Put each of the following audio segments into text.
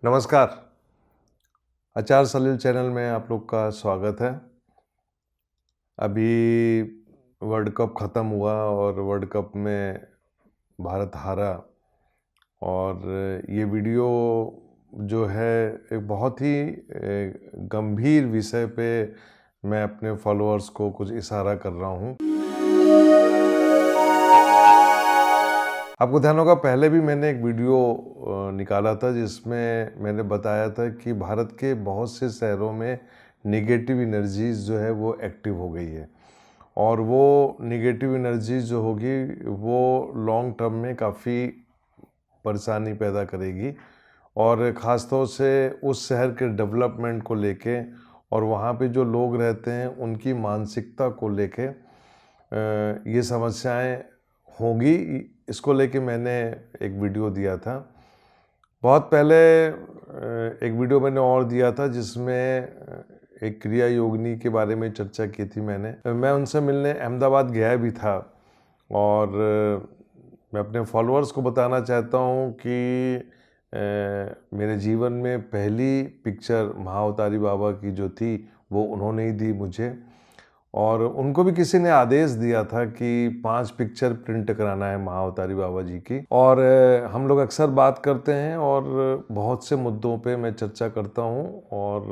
नमस्कार। आचार सलील चैनल में आप लोग का स्वागत है। अभी वर्ल्ड कप ख़त्म हुआ और वर्ल्ड कप में भारत हारा और ये वीडियो जो है एक बहुत ही गंभीर विषय पे मैं अपने फॉलोअर्स को कुछ इशारा कर रहा हूँ। आपको ध्यान होगा पहले भी मैंने एक वीडियो निकाला था जिसमें मैंने बताया था कि भारत के बहुत से शहरों में निगेटिव एनर्जीज जो है वो एक्टिव हो गई है और वो निगेटिव एनर्जीज जो होगी वो लॉन्ग टर्म में काफ़ी परेशानी पैदा करेगी और ख़ास तौर से उस शहर के डेवलपमेंट को लेके और वहाँ पे जो लोग रहते हैं उनकी मानसिकता को लेके ये समस्याएं होंगी। इसको लेके मैंने एक वीडियो दिया था। बहुत पहले एक वीडियो मैंने और दिया था जिसमें एक क्रिया योगिनी के बारे में चर्चा की थी। मैं उनसे मिलने अहमदाबाद गया भी था और मैं अपने फॉलोअर्स को बताना चाहता हूँ कि मेरे जीवन में पहली पिक्चर महाअवतारी बाबा की जो थी वो उन्होंने ही दी मुझे और उनको भी किसी ने आदेश दिया था कि 5 पिक्चर प्रिंट कराना है महाअवतारी बाबा जी की। और हम लोग अक्सर बात करते हैं और बहुत से मुद्दों पे मैं चर्चा करता हूँ और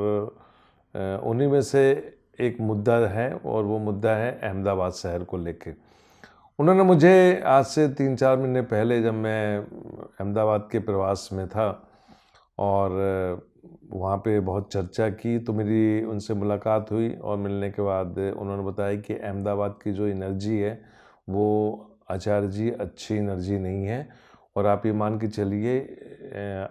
उन्हीं में से एक मुद्दा है और वो मुद्दा है अहमदाबाद शहर को लेके। उन्होंने मुझे आज से 3-4 महीने पहले जब मैं अहमदाबाद के प्रवास में था और वहाँ पे बहुत चर्चा की तो मेरी उनसे मुलाकात हुई और मिलने के बाद उन्होंने बताया कि अहमदाबाद की जो एनर्जी है वो आचार्य जी अच्छी एनर्जी नहीं है और आप ये मान के चलिए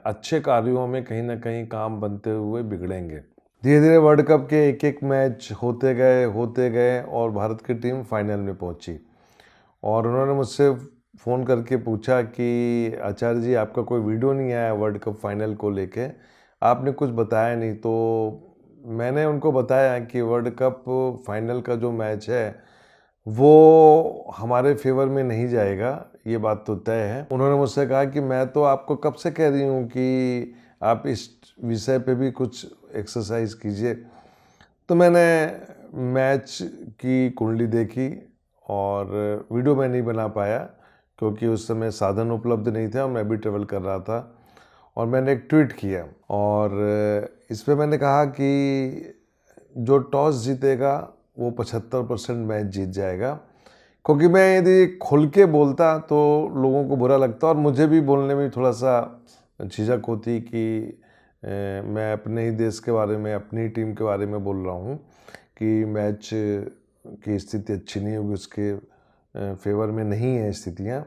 अच्छे कार्यों में कहीं ना कहीं काम बनते हुए बिगड़ेंगे। धीरे धीरे वर्ल्ड कप के एक एक मैच होते गए और भारत की टीम फाइनल में पहुंची और उन्होंने मुझसे फ़ोन करके पूछा कि आचार्य जी आपका कोई वीडियो नहीं आया वर्ल्ड कप फाइनल को लेके, आपने कुछ बताया नहीं। तो मैंने उनको बताया कि वर्ल्ड कप फाइनल का जो मैच है वो हमारे फेवर में नहीं जाएगा, ये बात तो तय है। उन्होंने मुझसे कहा कि मैं तो आपको कब से कह रही हूँ कि आप इस विषय पे भी कुछ एक्सरसाइज कीजिए। तो मैंने मैच की कुंडली देखी और वीडियो मैं नहीं बना पाया क्योंकि उस समय साधन उपलब्ध नहीं थे और मैं भी ट्रेवल कर रहा था। और मैंने एक ट्वीट किया और इस पे मैंने कहा कि जो टॉस जीतेगा वो 75% मैच जीत जाएगा। क्योंकि मैं यदि खुल के बोलता तो लोगों को बुरा लगता और मुझे भी बोलने में थोड़ा सा झिझक होती कि मैं अपने ही देश के बारे में अपनी टीम के बारे में बोल रहा हूँ कि मैच की स्थिति अच्छी नहीं होगी, उसके फेवर में नहीं है स्थितियाँ।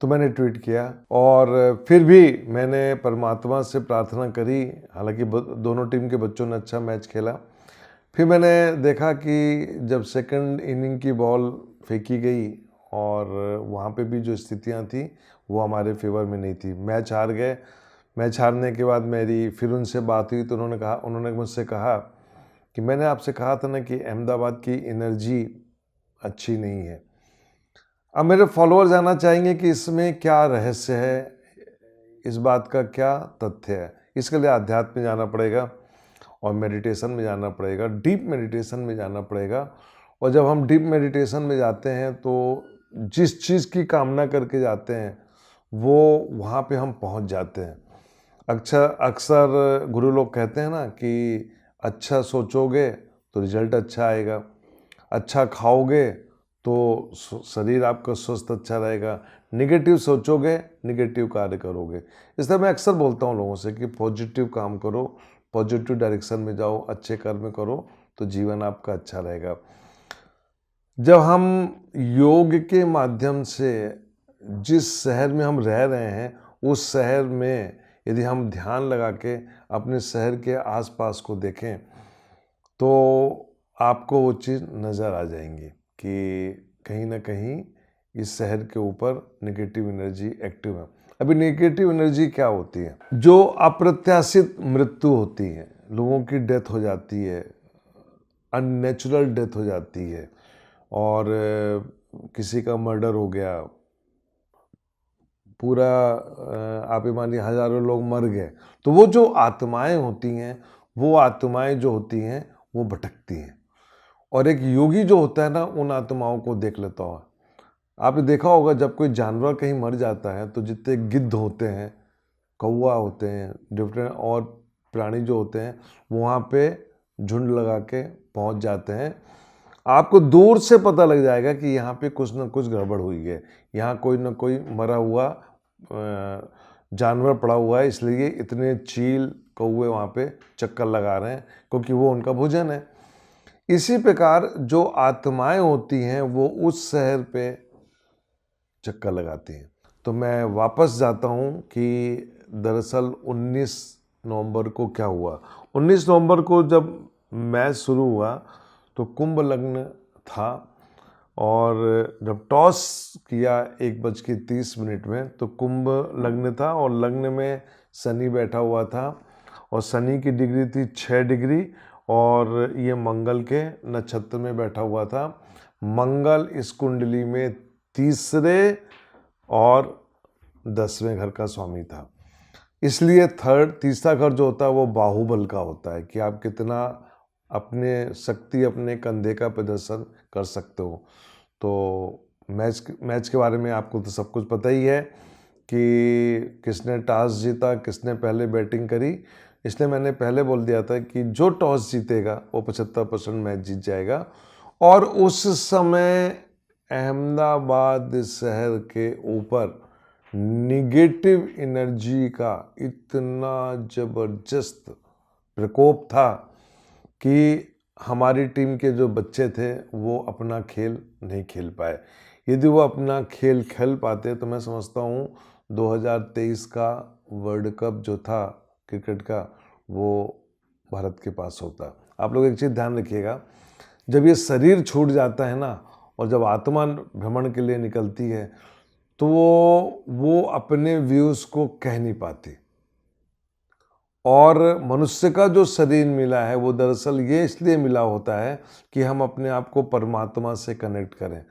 तो मैंने ट्वीट किया और फिर भी मैंने परमात्मा से प्रार्थना करी। हालांकि दोनों टीम के बच्चों ने अच्छा मैच खेला। फिर मैंने देखा कि जब सेकंड इनिंग की बॉल फेंकी गई और वहाँ पे भी जो स्थितियाँ थी वो हमारे फेवर में नहीं थी, मैच हार गए। मैच हारने के बाद मेरी फिर उनसे बात हुई तो उन्होंने मुझसे कहा कि मैंने आपसे कहा था ना कि अहमदाबाद की एनर्जी अच्छी नहीं है। अब मेरे फॉलोअर जानना चाहेंगे कि इसमें क्या रहस्य है, इस बात का क्या तथ्य है। इसके लिए आध्यात्म में जाना पड़ेगा और मेडिटेशन में जाना पड़ेगा, डीप मेडिटेशन में जाना पड़ेगा। और जब हम डीप मेडिटेशन में जाते हैं तो जिस चीज़ की कामना करके जाते हैं वो वहाँ पे हम पहुँच जाते हैं। अक्सर गुरु लोग कहते हैं ना कि अच्छा सोचोगे तो रिजल्ट अच्छा आएगा, अच्छा खाओगे तो शरीर आपका स्वस्थ अच्छा रहेगा, निगेटिव सोचोगे निगेटिव कार्य करोगे। इसलिए मैं अक्सर बोलता हूँ लोगों से कि पॉजिटिव काम करो, पॉजिटिव डायरेक्शन में जाओ, अच्छे कर्म करो तो जीवन आपका अच्छा रहेगा। जब हम योग के माध्यम से जिस शहर में हम रह रहे हैं उस शहर में यदि हम ध्यान लगा के अपने शहर के आसपास को देखें तो आपको वो चीज़ नज़र आ जाएंगी कि कहीं ना कहीं इस शहर के ऊपर नेगेटिव एनर्जी एक्टिव है। अभी नेगेटिव एनर्जी क्या होती है? जो अप्रत्याशित मृत्यु होती है, लोगों की डेथ हो जाती है, अननेचुरल डेथ हो जाती है और किसी का मर्डर हो गया, पूरा आप ये मानिए हज़ारों लोग मर गए, तो वो जो आत्माएं होती हैं, वो आत्माएं जो होती हैं वो भटकती हैं। और एक योगी जो होता है ना, उन आत्माओं को देख लेता हुआ। आपने देखा होगा जब कोई जानवर कहीं मर जाता है तो जितने गिद्ध होते हैं, कौवा होते हैं, डिफरेंट और प्राणी जो होते हैं, वो वहाँ पे झुंड लगा के पहुँच जाते हैं। आपको दूर से पता लग जाएगा कि यहाँ पे कुछ ना कुछ गड़बड़ हुई है, यहाँ कोई ना कोई मरा हुआ जानवर पड़ा हुआ है, इसलिए इतने चील कौवे वहाँ पे चक्कर लगा रहे हैं, क्योंकि वो उनका भोजन है। इसी प्रकार जो आत्माएं होती हैं वो उस शहर पे चक्कर लगाती हैं। तो मैं वापस जाता हूँ कि दरअसल 19 नवंबर को क्या हुआ। 19 नवंबर को जब मैच शुरू हुआ तो कुंभ लग्न था, और जब टॉस किया 1:30 में तो कुंभ लग्न था, और लग्न में शनि बैठा हुआ था, और शनि की डिग्री थी 6 डिग्री, और ये मंगल के नक्षत्र में बैठा हुआ था। मंगल इस कुंडली में तीसरे और 10वें घर का स्वामी था, इसलिए तीसरा घर जो होता है वो बाहुबल का होता है, कि आप कितना अपने शक्ति, अपने कंधे का प्रदर्शन कर सकते हो। तो मैच के बारे में आपको तो सब कुछ पता ही है कि किसने टॉस जीता, किसने पहले बैटिंग करी। इसलिए मैंने पहले बोल दिया था कि जो टॉस जीतेगा वो 75% मैच जीत जाएगा। और उस समय अहमदाबाद शहर के ऊपर निगेटिव एनर्जी का इतना ज़बरदस्त प्रकोप था कि हमारी टीम के जो बच्चे थे वो अपना खेल नहीं खेल पाए। यदि वो अपना खेल खेल पाते तो मैं समझता हूँ 2023 का वर्ल्ड कप जो था क्रिकेट का, वो भारत के पास होता। आप लोग एक चीज़ ध्यान रखिएगा, जब ये शरीर छूट जाता है ना, और जब आत्मा भ्रमण के लिए निकलती है, तो वो अपने व्यूज़ को कह नहीं पाती। और मनुष्य का जो शरीर मिला है वो दरअसल ये इसलिए मिला होता है कि हम अपने आप को परमात्मा से कनेक्ट करें।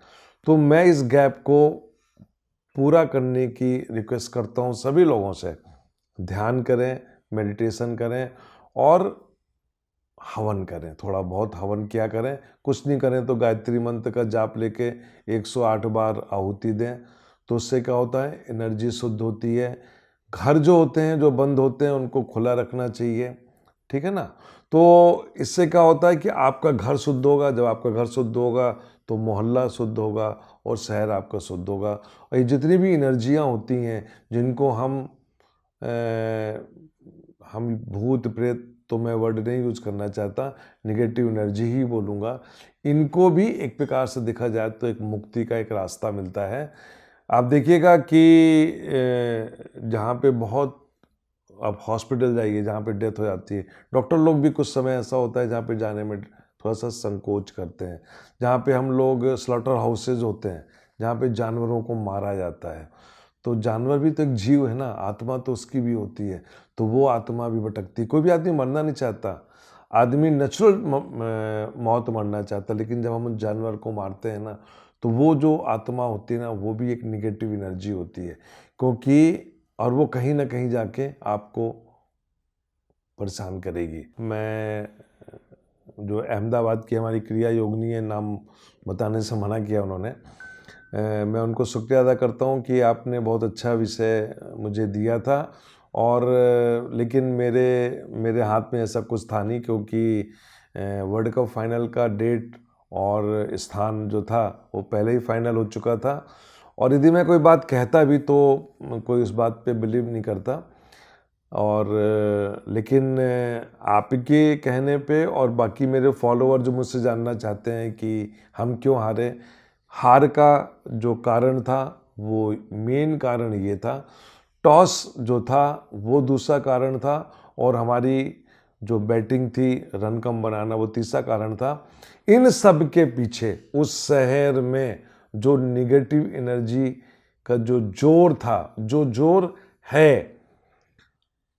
तो मैं इस गैप को पूरा करने की रिक्वेस्ट करता हूँ सभी लोगों से। ध्यान करें, मेडिटेशन करें और हवन करें, थोड़ा बहुत हवन किया करें। कुछ नहीं करें तो गायत्री मंत्र का जाप लेके 108 बार आहुति दें। तो उससे क्या होता है, एनर्जी शुद्ध होती है। घर जो होते हैं, जो बंद होते हैं, उनको खुला रखना चाहिए, ठीक है ना। तो इससे क्या होता है कि आपका घर शुद्ध होगा। जब आपका घर शुद्ध होगा तो मोहल्ला शुद्ध होगा और शहर आपका शुद्ध होगा। और ये जितनी भी एनर्जियाँ होती हैं जिनको हम भूत प्रेत, तो मैं वर्ड नहीं यूज करना चाहता, निगेटिव एनर्जी ही बोलूँगा, इनको भी एक प्रकार से देखा जाए तो एक मुक्ति का एक रास्ता मिलता है। आप देखिएगा कि जहाँ पे बहुत, आप हॉस्पिटल जाइए जहाँ पे डेथ हो जाती है, डॉक्टर लोग भी कुछ समय ऐसा होता है जहाँ पे जाने में थोड़ा सा संकोच करते हैं। जहाँ पे हम लोग स्लॉटर हाउसेज होते हैं जहाँ पे जानवरों को मारा जाता है, तो जानवर भी तो एक जीव है ना, आत्मा तो उसकी भी होती है, तो वो आत्मा भी भटकती। कोई भी आदमी मरना नहीं चाहता, आदमी नेचुरल मौत मरना चाहता, लेकिन जब हम उन जानवर को मारते हैं ना, तो वो जो आत्मा होती है ना, वो भी एक निगेटिव एनर्जी होती है, क्योंकि और वो कहीं ना कहीं जाके आपको परेशान करेगी। मैं जो अहमदाबाद की हमारी क्रिया योगिनी है, नाम बताने से मना किया उन्होंने, मैं उनको शुक्रिया अदा करता हूँ कि आपने बहुत अच्छा विषय मुझे दिया था। और लेकिन मेरे हाथ में ऐसा कुछ था नहीं, क्योंकि वर्ल्ड कप फाइनल का डेट और स्थान जो था वो पहले ही फाइनल हो चुका था। और यदि मैं कोई बात कहता भी तो कोई उस बात पे बिलीव नहीं करता। और लेकिन आपके कहने पे और बाकी मेरे फॉलोअर जो मुझसे जानना चाहते हैं कि हम क्यों हारे, हार का जो कारण था वो मेन कारण ये था, टॉस जो था वो दूसरा कारण था, और हमारी जो बैटिंग थी, रन कम बनाना, वो तीसरा कारण था। इन सब के पीछे उस शहर में जो निगेटिव एनर्जी का जो जोर था, जो जोर है,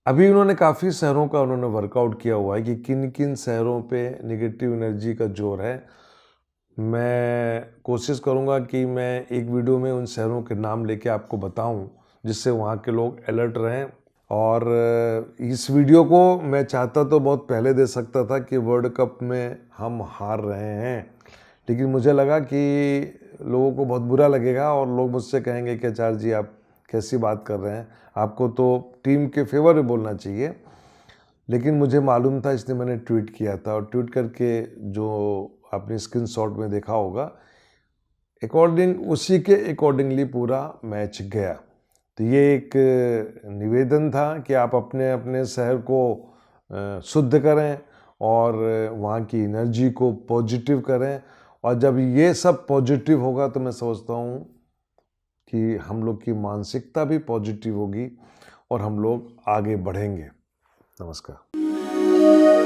अभी उन्होंने काफ़ी शहरों का उन्होंने वर्कआउट किया हुआ है कि किन किन शहरों पे निगेटिव एनर्जी का जोर है। मैं कोशिश करूंगा कि मैं एक वीडियो में उन शहरों के नाम लेके आपको बताऊं, जिससे वहाँ के लोग अलर्ट रहें। और इस वीडियो को मैं चाहता तो बहुत पहले दे सकता था कि वर्ल्ड कप में हम हार रहे हैं, लेकिन मुझे लगा कि लोगों को बहुत बुरा लगेगा और लोग मुझसे कहेंगे कि आचार्य जी आप कैसी बात कर रहे हैं, आपको तो टीम के फेवर में बोलना चाहिए। लेकिन मुझे मालूम था, इसलिए मैंने ट्वीट किया था, और ट्वीट करके जो आपने स्क्रीनशॉट में देखा होगा, उसी के अकॉर्डिंगली पूरा मैच गया। तो ये एक निवेदन था कि आप अपने अपने शहर को शुद्ध करें और वहाँ की एनर्जी को पॉजिटिव करें, और जब ये सब पॉजिटिव होगा तो मैं समझता हूँ कि हम लोग की मानसिकता भी पॉजिटिव होगी और हम लोग आगे बढ़ेंगे। नमस्कार।